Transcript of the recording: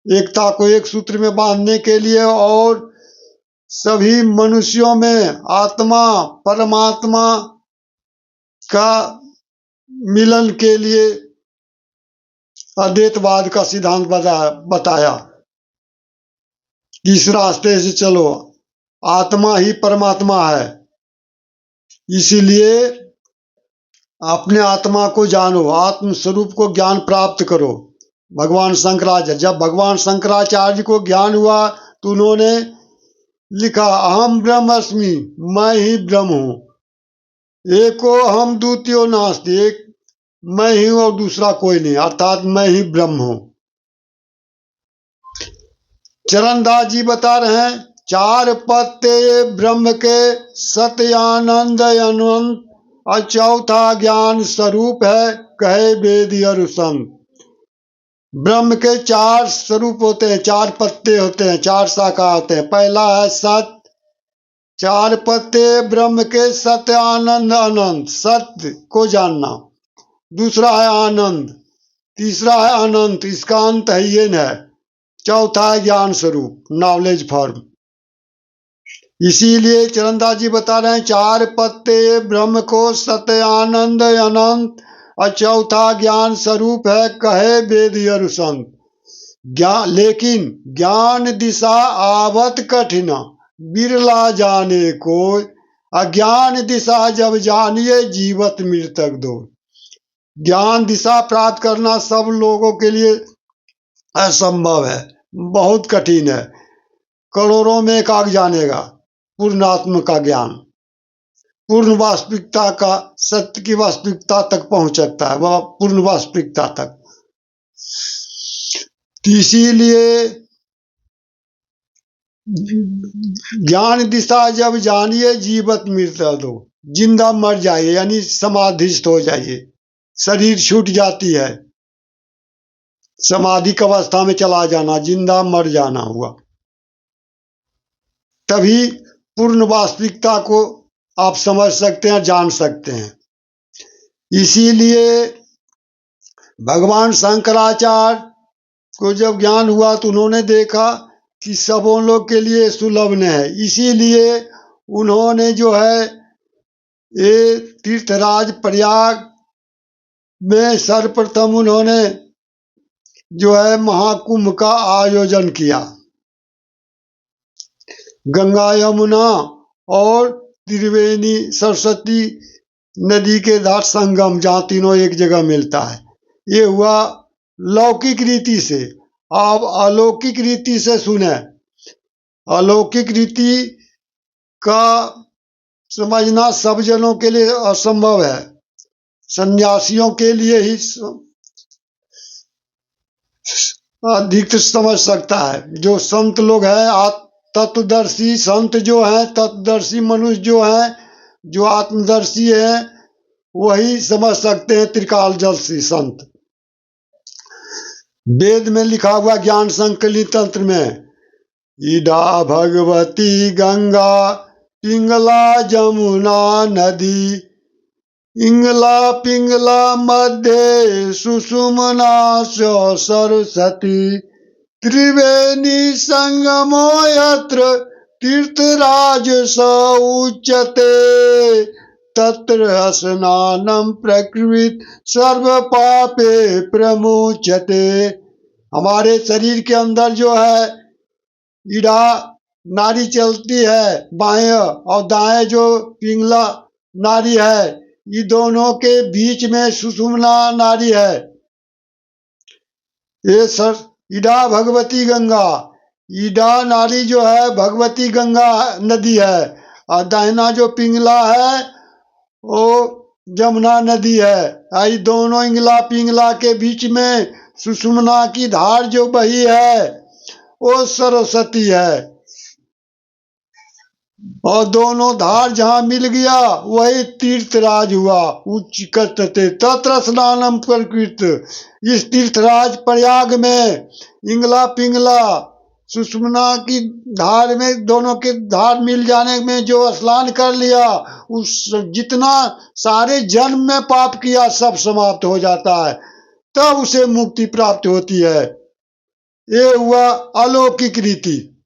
एकता को एक सूत्र में बांधने के लिए और सभी मनुष्यों में आत्मा परमात्मा का मिलन के लिए अद्वैतवाद का सिद्धांत बताया। इस रास्ते से चलो, आत्मा ही परमात्मा है, इसीलिए अपने आत्मा को जानो, आत्म स्वरूप को ज्ञान प्राप्त करो। भगवान शंकराचार्य, जब भगवान शंकराचार्य को ज्ञान हुआ तो उन्होंने लिखा अहम ब्रह्मस्मि, मैं ही ब्रह्म हूं। एको अहम द्वितीयो नास्ति, एक मैं ही हूं और दूसरा कोई नहीं, अर्थात मैं ही ब्रह्म हूं। चरणदास जी बता रहे हैं चार पत्ते ब्रह्म के सत्यानंद अनंत और चौथा ज्ञान स्वरूप है, कहे वेद और संत। ब्रह्म के चार स्वरूप होते हैं, चार पत्ते होते हैं, चार शाखा होते हैं। पहला है सत्य, चार पत्ते ब्रह्म के सत्य आनंद अनंत, सत्य को जानना। दूसरा है आनंद, तीसरा है अनंत, इसका अंत है ये न। चौथा है ज्ञान स्वरूप, नॉलेज फॉर्म। इसीलिए चरणदास जी बता रहे हैं चार पत्ते ब्रह्म को सत्य आनंद अनंत और चौथा ज्ञान स्वरूप है, कहे वेद और संत। ज्ञान लेकिन ज्ञान दिशा आवत कठिन, बिरला जाने को। अज्ञान दिशा जब जानिए, जीवत मृतक दो। ज्ञान दिशा प्राप्त करना सब लोगों के लिए असंभव है, बहुत कठिन है। करोड़ों में एक आग जानेगा पूर्णात्म का ज्ञान, पूर्ण वास्तविकता का, सत्य की वास्तविकता तक पहुंच सकता है, वह पूर्ण वास्तविकता तक। इसीलिए ज्ञान दिशा जब जानिए, जीवत मृत्यु दो। जिंदा मर जाइए, यानी समाधिस्थ हो जाइए, शरीर छूट जाती है, समाधि की अवस्था में चला जाना, जिंदा मर जाना हुआ। तभी पूर्ण वास्तविकता को आप समझ सकते हैं, जान सकते हैं। इसीलिए भगवान शंकराचार्य को जब ज्ञान हुआ तो उन्होंने देखा कि सबों लोग के लिए सुलभ न है, इसीलिए उन्होंने जो है ये तीर्थराज प्रयाग में सर्वप्रथम उन्होंने जो है महाकुंभ का आयोजन किया। गंगा यमुना और त्रिवेणी सरस्वती नदी के घाट संगम, जहाँ तीनों एक जगह मिलता है। ये हुआ लौकिक रीति से। आप अलौकिक रीति से सुने। अलौकिक रीति का समझना सब जनों के लिए असंभव है, सन्यासियों के लिए ही अधिक समझ सकता है। जो संत लोग हैं, तत्वदर्शी संत जो हैं, तत्वदर्शी मनुष्य जो हैं, जो आत्मदर्शी हैं, वही समझ सकते हैं त्रिकालदर्शी संत। वेद में लिखा हुआ ज्ञान संकलित तंत्र में ईडा भगवती गंगा पिंगला जमुना नदी, इंगला पिंगला मध्य सुषुम्ना सरस्वती, त्रिवेणी संगमो यत्र तीर्थराज स उच्यते, तत्र स्नानं प्रकृत सर्व पापे प्रमुच्यते। हमारे शरीर के अंदर जो है ईड़ा नाड़ी चलती है, बाएं और दाएं जो पिंगला नाड़ी है, ये दोनों के बीच में सुषुम्ना नाड़ी है। ये सर ईडा भगवती गंगा, ईडा नाड़ी जो है भगवती गंगा नदी है, और दाहिना जो पिंगला है वो जमुना नदी है। आई दोनों इंगला पिंगला के बीच में सुषुम्ना की धार जो बही है वो सरस्वती है, और दोनों धार जहां मिल गया वही तीर्थराज हुआ। उच्च कथते तत्र स्नानम प्रकृत। इस तीर्थराज प्रयाग में इंगला पिंगला सुषुम्ना की धार में, दोनों के धार मिल जाने में जो स्नान कर लिया, उस जितना सारे जन्म में पाप किया सब समाप्त हो जाता है, तब उसे मुक्ति प्राप्त होती है। ये हुआ अलौकिक रीति।